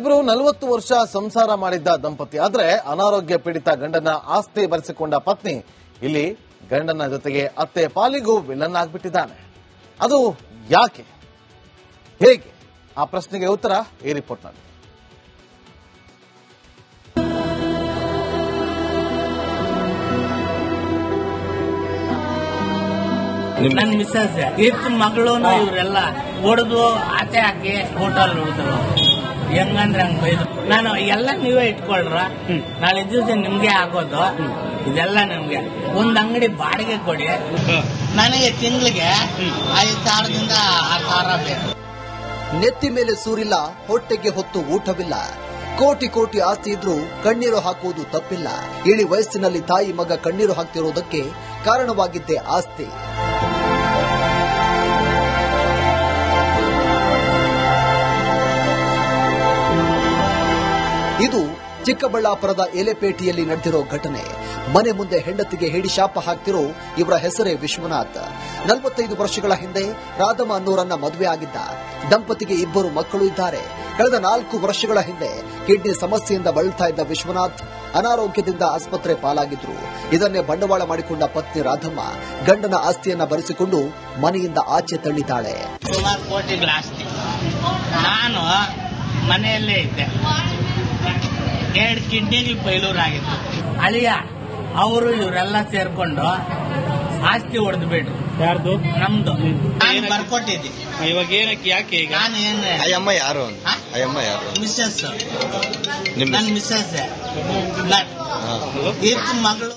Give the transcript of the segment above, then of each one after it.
ಅವರಿಬ್ಬರು 40 ವರ್ಷ ಸಂಸಾರ ಮಾಡಿದ್ದ ದಂಪತಿ. ಆದ್ರೆ ಅನಾರೋಗ್ಯ ಪೀಡಿತ ಗಂಡನ ಆಸ್ತಿ ಬರೆಸಿಕೊಂಡ ಪತ್ನಿ ಇಲ್ಲಿ ಗಂಡನ ಜೊತೆಗೆ ಅತ್ತೆ ಪಾಲಿಗೂ ವಿಲನ್ ಆಗ್ಬಿಟ್ಟಿದ್ದಾನೆ. ಅದು ಯಾಕೆ, ಹೇಗೆ? ಆ ಪ್ರಶ್ನೆಗೆ ಉತ್ತರ ಈ ರಿಪೋರ್ಟ್ನಲ್ಲಿ. ನನ್ನ ಮಿಸ್ಸಸ್ ಇತ್ತು ಮಗಳು ಇವರೆಲ್ಲ ಹೊಡೆದು ಆಚೆ ಹಾಕಿ ಹೋಟೆಲ್ ಹೊಡೆದ್ರು. ಹೆಂಗಂದ್ರೆ ಹಂಗ ಬೈದು ನಾನು ಎಲ್ಲ ನೀವೇ ಇಟ್ಕೊಳ್ರ, ನಾಳೆ ದಿವಸ ನಿಮ್ಗೆ ಆಗೋದು ಇದೆಲ್ಲ ನಮ್ಗೆ. ಒಂದ್ ಅಂಗಡಿ ಬಾಡಿಗೆ ಕೊಡಿ, ನನಗೆ ತಿಂಗಳಿಗೆ 5,000ದಿಂದ 6,000 ಬೇಕು. ನೆತ್ತಿ ಮೇಲೆ ಸೂರಿಲ್ಲ, ಹೊಟ್ಟೆಗೆ ಹೊತ್ತು ಊಟವಿಲ್ಲ. ಕೋಟಿ ಕೋಟಿ ಆಸ್ತಿ ಇದ್ರೂ ಕಣ್ಣೀರು ಹಾಕುವುದು ತಪ್ಪಿಲ್ಲ. ಇಳಿ ವಯಸ್ಸಿನಲ್ಲಿ ತಾಯಿ ಮಗ ಕಣ್ಣೀರು ಹಾಕ್ತಿರೋದಕ್ಕೆ ಕಾರಣವಾಗಿದ್ದೇ ಆಸ್ತಿ. ಇದು ಚಿಕ್ಕಬಳ್ಳಾಪುರದ ಎಲೆಪೇಟೆಯಲ್ಲಿ ನಡೆದಿರೋ ಘಟನೆ. ಮನೆ ಮುಂದೆ ಹೆಂಡತಿಗೆ ಹೇಡಿ ಶಾಪ ಹಾಕ್ತಿರೋ ಇವರ ಹೆಸರೇ ವಿಶ್ವನಾಥ್. 45 ವರ್ಷಗಳ ಹಿಂದೆ ರಾಧಮ್ಮ ಅನ್ನೋರನ್ನ ಮದುವೆ ಆಗಿದ್ದ. ದಂಪತಿಗೆ 2 ಮಕ್ಕಳು ಇದ್ದಾರೆ. ಕಳೆದ 4 ವರ್ಷಗಳ ಹಿಂದೆ ಕಿಡ್ನಿ ಸಮಸ್ಯೆಯಿಂದ ಬಳಲ್ತಾ ಇದ್ದ ವಿಶ್ವನಾಥ್ ಅನಾರೋಗ್ಯದಿಂದ ಆಸ್ಪತ್ರೆ ಪಾಲಾಗಿದ್ರು. ಇದನ್ನೇ ಬಂಡವಾಳ ಮಾಡಿಕೊಂಡ ಪತ್ನಿ ರಾಧಮ್ಮ ಗಂಡನ ಆಸ್ತಿಯನ್ನ ಬರೆಸಿಕೊಂಡು ಮನೆಯಿಂದ ಆಚೆ ತಳ್ಳಿದ್ದಾಳೆ. ಸುಮಾರು ಕೋಟಿಗಳ ಆಸ್ತಿ. ನಾನು ಮನೆಯಲ್ಲೇ ಇದ್ದೆ. 2 ಕಿಡ್ನಿಗಳು ಫೈಲೂರ್ ಆಗಿತ್ತು. ಅಳಿಯ ಅವರು ಇವರೆಲ್ಲ ಸೇರ್ಕೊಂಡು ಆಸ್ತಿ ಹೊಡೆದು ಬಿಟ್ರು. ಯಾರ್ದು? ನಮ್ದು. ನಾನು ಬರ್ಕೊಟ್ಟಿದ್ದೆ. ಇವಾಗ ಏನಕ್ಕೆ, ಯಾಕೆ ಈಗ? ನಾನು ಏನ್ ಅಯ್ಯಮ್ಮ ಯಾರು? ಅಯ್ಯಮ್ಮ ಯಾರು? ಮಿಸ್ಸಸ್, ನನ್ನ ಮಿಸ್ಸಸ್ ಇತ್ತು ಮಗಳು.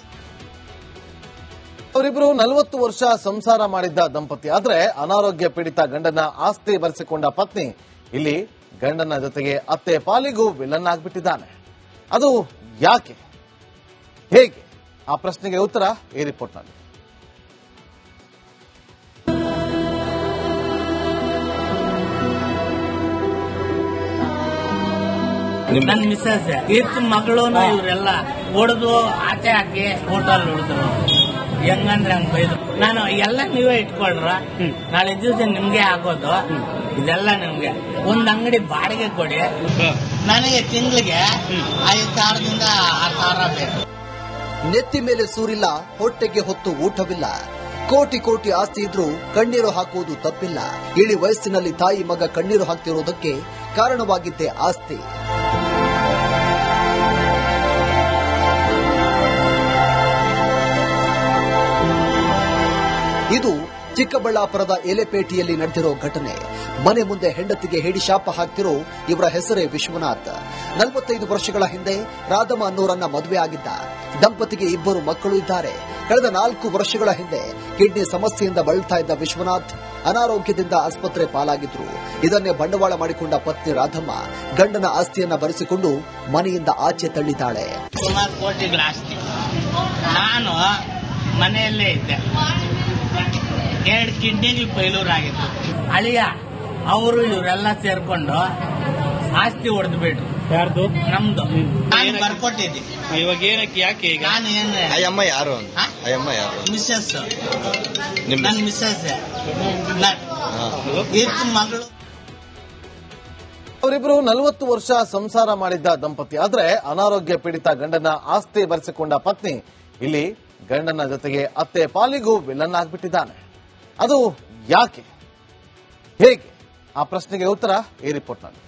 ಅವರಿಬ್ಬರು 40 ವರ್ಷ ಸಂಸಾರ ಮಾಡಿದ್ದ ದಂಪತಿ. ಆದ್ರೆ ಅನಾರೋಗ್ಯ ಪೀಡಿತ ಗಂಡನ ಆಸ್ತಿ ಬರೆಸಿಕೊಂಡ ಪತ್ನಿ ಇಲ್ಲಿ ಗಂಡನ ಜೊತೆಗೆ ಅತ್ತೆ ಪಾಲಿಗೂ ವಿಲನ್ ಆಗ್ಬಿಟ್ಟಿದ್ದಾನೆ. ಅದು ಯಾಕೆ, ಹೇಗೆ? ಆ ಪ್ರಶ್ನೆಗೆ ಉತ್ತರ ಈ ರಿಪೋರ್ಟ್ನಲ್ಲಿ. ನನ್ನ ಮಿಸ್ಸಸ್ ಇತ್ತು ಮಗಳು ಇವರೆಲ್ಲ ಹೊಡೆದು ಆಚೆ ಹಾಕಿ ಹೋಟೆಲ್ ಹೊಡೆದ್ರು. ಹೆಂಗಂದ್ರೆ ಹಂಗ ಬೈದು ನಾನು ಎಲ್ಲ ನೀವೇ ಇಟ್ಕೊಳ್ರ, ನಾಳೆ ದಿವಸ ನಿಮ್ಗೆ ಆಗೋದು ಇದೆಲ್ಲ ನಮ್ಗೆ. ಒಂದ್ ಅಂಗಡಿ ಬಾಡಿಗೆ ಕೊಡಿ, ನನಗೆ ತಿಂಗಳಿಗೆ 5,000ದಿಂದ 6,000 ಬೇಕು. ನೆತ್ತಿ ಮೇಲೆ ಸೂರಿಲ್ಲ, ಹೊಟ್ಟೆಗೆ ಹೊತ್ತು ಊಟವಿಲ್ಲ. ಕೋಟಿ ಕೋಟಿ ಆಸ್ತಿ ಇದ್ರೂ ಕಣ್ಣೀರು ಹಾಕುವುದು ತಪ್ಪಿಲ್ಲ. ಇಳಿ ವಯಸ್ಸಿನಲ್ಲಿ ತಾಯಿ ಮಗ ಕಣ್ಣೀರು ಹಾಕ್ತಿರೋದಕ್ಕೆ ಕಾರಣವಾಗಿದ್ದೇ ಆಸ್ತಿ. ಇದು ಚಿಕ್ಕಬಳ್ಳಾಪುರದ ಎಲೆಪೇಟೆಯಲ್ಲಿ ನಡೆದಿರೋ ಘಟನೆ. ಮನೆ ಮುಂದೆ ಹೆಂಡತಿಗೆ ಹೇಡಿ ಶಾಪ ಹಾಕ್ತಿರೋ ಇವರ ಹೆಸರೇ ವಿಶ್ವನಾಥ್. 45 ವರ್ಷಗಳ ಹಿಂದೆ ರಾಧಮ್ಮ ಅನ್ನೋರನ್ನ ಮದುವೆ ಆಗಿದ್ದ. ದಂಪತಿಗೆ 2 ಮಕ್ಕಳು ಇದ್ದಾರೆ. ಕಳೆದ 4 ವರ್ಷಗಳ ಹಿಂದೆ ಕಿಡ್ನಿ ಸಮಸ್ಯೆಯಿಂದ ಬಳಲ್ತಾ ಇದ್ದ ವಿಶ್ವನಾಥ್ ಅನಾರೋಗ್ಯದಿಂದ ಆಸ್ಪತ್ರೆ ಪಾಲಾಗಿದ್ರು. ಇದನ್ನೇ ಬಂಡವಾಳ ಮಾಡಿಕೊಂಡ ಪತ್ನಿ ರಾಧಮ್ಮ ಗಂಡನ ಆಸ್ತಿಯನ್ನ ಬರೆಸಿಕೊಂಡು ಮನೆಯಿಂದ ಆಚೆ ತಳ್ಳಿದ್ದಾಳೆ. ಸುಮಾರು ಕೋಟಿಗಳ ಆಸ್ತಿ. ನಾನು ಮನೆಯಲ್ಲೇ ಇದ್ದೆ. 2 ಕಿಡ್ನಿಗಳು ಫೈಲೂರ್ ಆಗಿತ್ತು. ಅಳಿಯ ಅವರು ಇವರೆಲ್ಲ ಸೇರ್ಕೊಂಡು ಆಸ್ತಿ ಹೊಡೆದು ಬಿಟ್ರು. ಯಾರ್ದು? ನಮ್ದು. ನಾನು ಬರ್ಕೊಟ್ಟಿದ್ದೆ. ಇವಾಗ ಏನಕ್ಕೆ, ಯಾಕೆ ಈಗ? ನಾನು ಏನ್ ಅಯ್ಯಮ್ಮ ಯಾರು? ಅಯ್ಯಮ್ಮ ಯಾರು? ಮಿಸ್ಸಸ್, ನನ್ನ ಮಿಸ್ಸಸ್ ಇತ್ತು ಮಗಳು. ಅವರಿಬ್ಬರು 40 ವರ್ಷ ಸಂಸಾರ ಮಾಡಿದ್ದ ದಂಪತಿ. ಆದ್ರೆ ಅನಾರೋಗ್ಯ ಪೀಡಿತ ಗಂಡನ ಆಸ್ತಿ ಬರೆಸಿಕೊಂಡ ಪತ್ನಿ ಇಲ್ಲಿ ಗಂಡನ ಜೊತೆಗೆ ಅತ್ತೆ ಪಾಲಿಗೂ ವಿಲನ್ ಆಗ್ಬಿಟ್ಟಿದ್ದಾನೆ. ಅದು ಯಾಕೆ, ಹೇಗೆ? ಆ ಪ್ರಶ್ನೆಗೆ ಉತ್ತರ ಈ ರಿಪೋರ್ಟ್ನಲ್ಲಿ.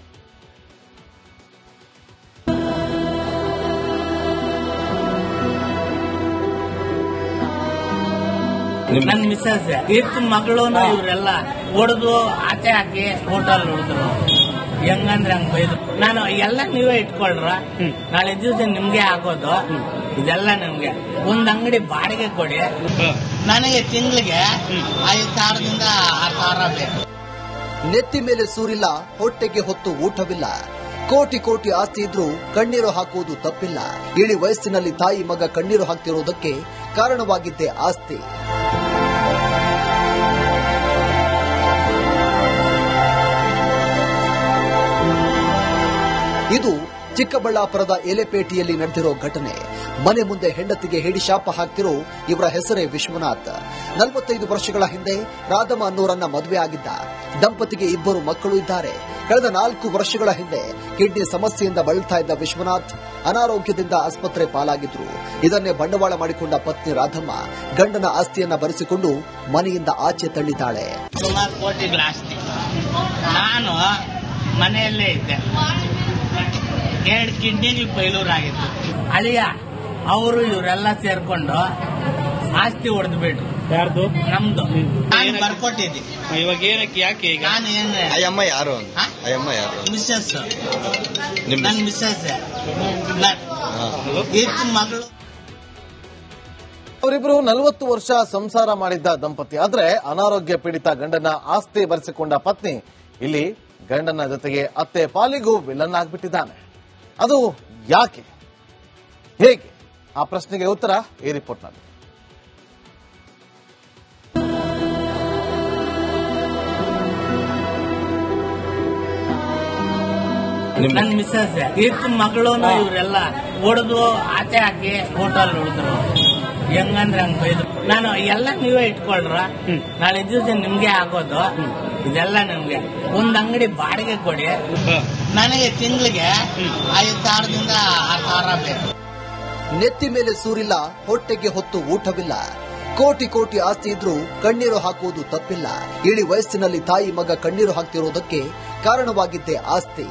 ನನ್ನ ಮಿಸ್ಸಸ್ ಇತ್ತು ಮಗಳು ಇವರೆಲ್ಲ ಹೊಡೆದು ಆಚೆ ಹಾಕಿ ಹೋಟೆಲ್ ಹೊಡೆದ್ರು. ಹೆಂಗಂದ್ರೆ ಹಂಗ ಬೈದು ನಾನು ಎಲ್ಲ ನೀವೇ ಇಟ್ಕೊಳ್ರ, ನಾಳೆ ದಿವಸ ನಿಮ್ಗೆ ಆಗೋದು ಇದೆಲ್ಲ ನಮ್ಗೆ. ಒಂದ್ ಅಂಗಡಿ ಬಾಡಿಗೆ ಕೊಡಿ, ನನಗೆ ತಿಂಗಳಿಗೆ 5,000ದಿಂದ 6,000 ಬೇಕು. ನೆತ್ತಿ ಮೇಲೆ ಸೂರಿಲ್ಲ, ಹೊಟ್ಟೆಗೆ ಹೊತ್ತು ಊಟವಿಲ್ಲ. ಕೋಟಿ ಕೋಟಿ ಆಸ್ತಿ ಇದ್ರೂ ಕಣ್ಣೀರು ಹಾಕುವುದು ತಪ್ಪಿಲ್ಲ. ಇಳಿ ವಯಸ್ಸಿನಲ್ಲಿ ತಾಯಿ ಮಗ ಕಣ್ಣೀರು ಹಾಕ್ತಿರೋದಕ್ಕೆ ಕಾರಣವಾಗಿದ್ದೇ ಆಸ್ತಿ. ಇದು ಚಿಕ್ಕಬಳ್ಳಾಪುರದ ಎಲೆಪೇಟೆಯಲ್ಲಿ ನಡೆದಿರೋ ಘಟನೆ. ಮನೆ ಮುಂದೆ ಹೆಂಡತಿಗೆ ಹೇಡಿ ಶಾಪ ಹಾಕ್ತಿರೋ ಇವರ ಹೆಸರೇ ವಿಶ್ವನಾಥ್. 45 ವರ್ಷಗಳ ಹಿಂದೆ ರಾಧಮ್ಮ ಅನ್ನೋರನ್ನ ಮದುವೆ ಆಗಿದ್ದ. ದಂಪತಿಗೆ 2 ಮಕ್ಕಳು ಇದ್ದಾರೆ. ಕಳೆದ 4 ವರ್ಷಗಳ ಹಿಂದೆ ಕಿಡ್ನಿ ಸಮಸ್ಯೆಯಿಂದ ಬಳಲ್ತಾ ಇದ್ದ ವಿಶ್ವನಾಥ್ ಅನಾರೋಗ್ಯದಿಂದ ಆಸ್ಪತ್ರೆ ಪಾಲಾಗಿದ್ರು. ಇದನ್ನೇ ಬಂಡವಾಳ ಮಾಡಿಕೊಂಡ ಪತ್ನಿ ರಾಧಮ್ಮ ಗಂಡನ ಆಸ್ತಿಯನ್ನ ಬರೆಸಿಕೊಂಡು ಮನೆಯಿಂದ ಆಚೆ ತಳ್ಳಿದ್ದಾಳೆ. ಸುಮಾರು ಕೋಟಿಗಳ ಆಸ್ತಿ. ನಾನು ಮನೆಯಲ್ಲೇ ಇದ್ದೆ. 2 ಕಿಡ್ನಿಗಳು ಫೈಲೂರ್ ಆಗಿತ್ತು. ಅಳಿಯ ಅವರು ಇವರೆಲ್ಲ ಸೇರ್ಕೊಂಡು ಆಸ್ತಿ ಹೊಡೆದು ಬಿಟ್ರು. ಯಾರ್ದು? ನಮ್ದು. ನಾನು ಬರ್ಕೊಟ್ಟಿದ್ದೆ. ಇವಾಗ ಏನಕ್ಕೆ ಯಾಕೆ ಈಗ? ನಾನು ಏನ್ ಅಯ್ಯಮ್ಮ ಯಾರು ಅಯ್ಯಮ್ಮ ಯಾರು? ಮಿಸ್ಸಸ್, ನಿಮ್ ನನ್ನ ಮಿಸ್ಸಸ್ ಮಗಳು. ಅವರಿಬ್ಬರು 40 ವರ್ಷ ಸಂಸಾರ ಮಾಡಿದ್ದ ದಂಪತಿ. ಆದ್ರೆ ಅನಾರೋಗ್ಯ ಪೀಡಿತ ಗಂಡನ ಆಸ್ತಿ ಬರೆಸಿಕೊಂಡ ಪತ್ನಿ ಇಲ್ಲಿ ಗಂಡನ ಜೊತೆಗೆ ಅತ್ತೆ ಪಾಲಿಗೂ ವಿಲನ್ ಆಗ್ಬಿಟ್ಟಿದ್ದಾನೆ. ಅದು ಯಾಕೆ, ಹೇಗೆ? ಆ ಪ್ರಶ್ನೆಗೆ ಉತ್ತರ ಈ ರಿಪೋರ್ಟ್ನಲ್ಲಿ. ನನ್ನ ಮಿಸ್ಸಸ್ ಮಗಳು ಇವರೆಲ್ಲ ಹೊಡೆದು ಆಚೆ ಹಾಕಿ ಹೋಟೆಲ್ ಉಳಿದ್ರು. ಹೆಂಗಂದ್ರೆ ಹಂಗ ಬೈದ್ರು. ನಾನು ಎಲ್ಲ ನೀವೇ ಇಟ್ಕೊಳ್ರ, ನಾಳೆ ದಿವಸ ನಿಮ್ಗೆ ಆಗೋದು, ಇದೆಲ್ಲ ನಿಮ್ಗೆ. ಒಂದ್ ಅಂಗಡಿ ಬಾಡಿಗೆ ಕೊಡಿ, ನನಗೆ ತಿಂಗಳಿಗೆ 5,000ದಿಂದ 6,000 ಬೇಕು. ನೆತ್ತಿ ಮೇಲೆ ಸೂರಿಲ್ಲ, ಹೊಟ್ಟೆಗೆ ಹೊತ್ತು ಊಟವಿಲ್ಲ. ಕೋಟಿ ಕೋಟಿ ಆಸ್ತಿ ಇದ್ರೂ ಕಣ್ಣೀರು ಹಾಕುವುದು ತಪ್ಪಿಲ್ಲ. ಇಳಿ ವಯಸ್ಸಿನಲ್ಲಿ ತಾಯಿ ಮಗ ಕಣ್ಣೀರು ಹಾಕ್ತಿರೋದಕ್ಕೆ ಕಾರಣವಾಗಿದ್ದೇ ಆಸ್ತಿ.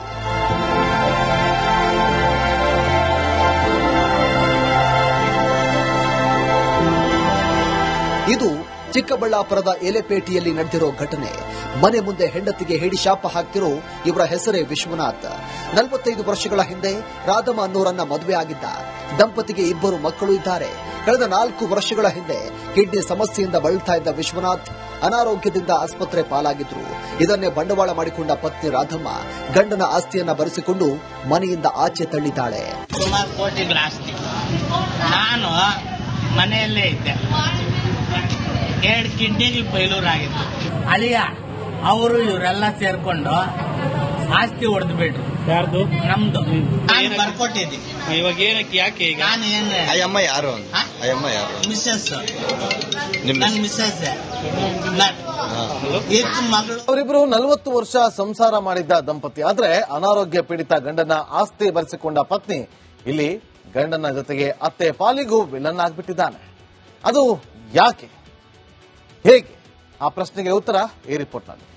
ಇದು ಚಿಕ್ಕಬಳ್ಳಾಪುರದ ಎಲೆಪೇಟೆಯಲ್ಲಿ ನಡೆದಿರೋ ಘಟನೆ. ಮನೆ ಮುಂದೆ ಹೆಂಡತಿಗೆ ಹೇಡಿ ಶಾಪ ಹಾಕ್ತಿರೋ ಇವರ ಹೆಸರೇ ವಿಶ್ವನಾಥ್. 45 ವರ್ಷಗಳ ಹಿಂದೆ ರಾಧಮ್ಮ ಅನ್ನೋರನ್ನ ಮದುವೆ ಆಗಿದ್ದ. ದಂಪತಿಗೆ 2 ಮಕ್ಕಳು ಇದ್ದಾರೆ. ಕಳೆದ 4 ವರ್ಷಗಳ ಹಿಂದೆ ಕಿಡ್ನಿ ಸಮಸ್ಯೆಯಿಂದ ಬಳಲ್ತಾ ಇದ್ದ ವಿಶ್ವನಾಥ್ ಅನಾರೋಗ್ಯದಿಂದ ಆಸ್ಪತ್ರೆ ಪಾಲಾಗಿದ್ರು. ಇದನ್ನೇ ಬಂಡವಾಳ ಮಾಡಿಕೊಂಡ ಪತ್ನಿ ರಾಧಮ್ಮ ಗಂಡನ ಆಸ್ತಿಯನ್ನ ಬರೆಸಿಕೊಂಡು ಮನೆಯಿಂದ ಆಚೆ ತಳ್ಳಿದ್ದಾಳೆ. ಸುಮಾರು ಕೋಟಿಗಳ ಆಸ್ತಿ. ನಾನು ಮನೆಯಲ್ಲೇ ಇದ್ದೆ. 2 ಕಿಡ್ನಿಗಳು ಫೈಲೂರ್ ಆಗಿತ್ತು. ಅಳಿಯ ಅವರು ಇವರೆಲ್ಲ ಸೇರ್ಕೊಂಡು ಆಸ್ತಿ ಹೊಡೆದು ಬಿಟ್ರು. ಯಾರ್ದು? ನಮ್ದು. ನಾನು ಬರ್ಕೊಟ್ಟಿದ್ದೆ. ಇವಾಗ ಏನಕ್ಕೆ ಯಾಕೆ ಈಗ? ನಾನು ಏನ್ ಅಯ್ಯಮ್ಮ ಯಾರು ಅಯ್ಯಮ್ಮ ಯಾರು? ಮಿಸ್ಸಸ್, ನಿಮ್ ನನ್ನ ಮಿಸ್ಸಸ್ ಮಗಳು. ಅವರಿಬ್ಬರು 40 ವರ್ಷ ಸಂಸಾರ ಮಾಡಿದ್ದ ದಂಪತಿ. ಆದ್ರೆ ಅನಾರೋಗ್ಯ ಪೀಡಿತ ಗಂಡನ ಆಸ್ತಿ ಬರೆಸಿಕೊಂಡ ಪತ್ನಿ ಇಲ್ಲಿ ಗಂಡನ ಜೊತೆಗೆ ಅತ್ತೆ ಪಾಲಿಗೂ ವಿಲನ್ ಆಗ್ಬಿಟ್ಟಿದ್ದಾನೆ. ಅದು ಯಾಕೆ, ಹೇಗೆ? ಆ ಪ್ರಶ್ನೆಗೆ ಉತ್ತರ ಈ ರಿಪೋರ್ಟ್ನಲ್ಲಿ.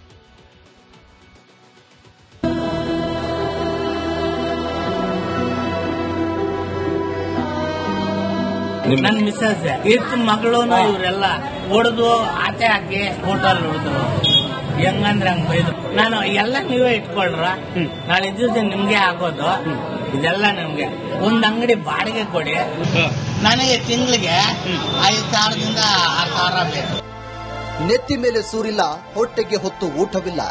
ನನ್ನ ಮಿಸ್ಸಸ್ ಮಗಳು ಇವರೆಲ್ಲ ಹೊಡೆದು ಆಚೆ ಹಾಕಿ ಹೋಟೆಲ್ ಉಳಿದ್ರು. ಹೆಂಗಂದ್ರೆ ಹಂಗ ಬೈದ್ರು. ನಾನು ಎಲ್ಲ ನೀವೇ ಇಟ್ಕೊಳ್ರ, ನಾಳೆ ದಿವಸ ನಿಮ್ಗೆ ಆಗೋದು, ಇದೆಲ್ಲ ನಿಮ್ಗೆ. ಒಂದ್ ಅಂಗಡಿ ಬಾಡಿಗೆ ಕೊಡಿ, ನನಗೆ ತಿಂಗಳಿಗೆ 5,000ದಿಂದ 6,000 ಬೇಕು. ನೆತ್ತಿ ಮೇಲೆ ಸೂರಿಲ್ಲ, ಹೊಟ್ಟೆಗೆ ಹೊತ್ತು ಊಟವಿಲ್ಲ.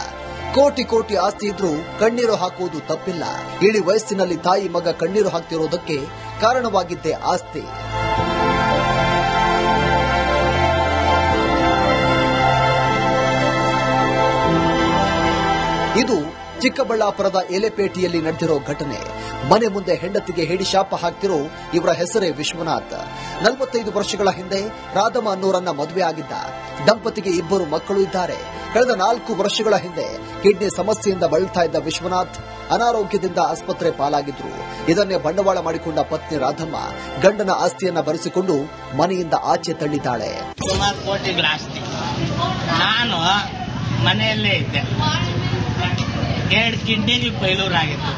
ಕೋಟಿ ಕೋಟಿ ಆಸ್ತಿ ಇದ್ರೂ ಕಣ್ಣೀರು ಹಾಕುವುದು ತಪ್ಪಿಲ್ಲ. ಇಳಿ ವಯಸ್ಸಿನಲ್ಲಿ ತಾಯಿ ಮಗ ಕಣ್ಣೀರು ಹಾಕ್ತಿರೋದಕ್ಕೆ ಕಾರಣವಾಗಿದ್ದೇ ಆಸ್ತಿ. ಇದು ಚಿಕ್ಕಬಳ್ಳಾಪುರದ ಎಲೆಪೇಟೆಯಲ್ಲಿ ನಡೆದಿರೋ ಘಟನೆ. ಮನೆ ಮುಂದೆ ಹೆಂಡತಿಗೆ ಹೇಡಿ ಶಾಪ ಹಾಕ್ತಿರೋ ಇವರ ಹೆಸರೇ ವಿಶ್ವನಾಥ್. 45 ವರ್ಷಗಳ ಹಿಂದೆ ರಾಧಮ್ಮ ಅನ್ನೋರನ್ನ ಮದುವೆ ಆಗಿದ್ದ. ದಂಪತಿಗೆ 2 ಮಕ್ಕಳು ಇದ್ದಾರೆ. ಕಳೆದ 4 ವರ್ಷಗಳ ಹಿಂದೆ ಕಿಡ್ನಿ ಸಮಸ್ಯೆಯಿಂದ ಬಳಲ್ತಾ ಇದ್ದ ವಿಶ್ವನಾಥ್ ಅನಾರೋಗ್ಯದಿಂದ ಆಸ್ಪತ್ರೆ ಪಾಲಾಗಿದ್ರು. ಇದನ್ನೇ ಬಂಡವಾಳ ಮಾಡಿಕೊಂಡ ಪತ್ನಿ ರಾಧಮ್ಮ ಗಂಡನ ಆಸ್ತಿಯನ್ನ ಬರೆಸಿಕೊಂಡು ಮನೆಯಿಂದ ಆಚೆ ತಳ್ಳಿದ್ದಾಳೆ. ಸುಮಾರು ಕೋಟಿಗಳ ಆಸ್ತಿ. ನಾನು ಮನೆಯಲ್ಲೇ ಇದ್ದೆ. 2 ಕಿಡ್ನಿಗಳು ಫೈಲೂರ್ ಆಗಿತ್ತು.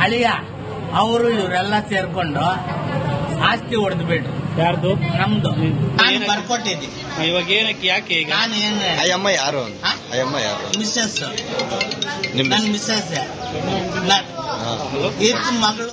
ಅಳಿಯ ಅವರು ಇವರೆಲ್ಲ ಸೇರ್ಕೊಂಡು ಆಸ್ತಿ ಹೊಡೆದು ಬಿಟ್ರು. ಯಾರ್ದು? ನಮ್ದು. ನಾನು ಬರ್ಕೊಟ್ಟಿದ್ದೆ. ಇವಾಗ ಏನಕ್ಕೆ ಯಾಕೆ ಈಗ? ನಾನು ಏನ್ ಅಯ್ಯಮ್ಮ ಯಾರು ಅಯ್ಯಮ್ಮ ಯಾರು? ಮಿಸ್ಸಸ್, ನಿಮ್ ನನ್ನ ಮಿಸ್ಸಸ್ ಮಗಳು.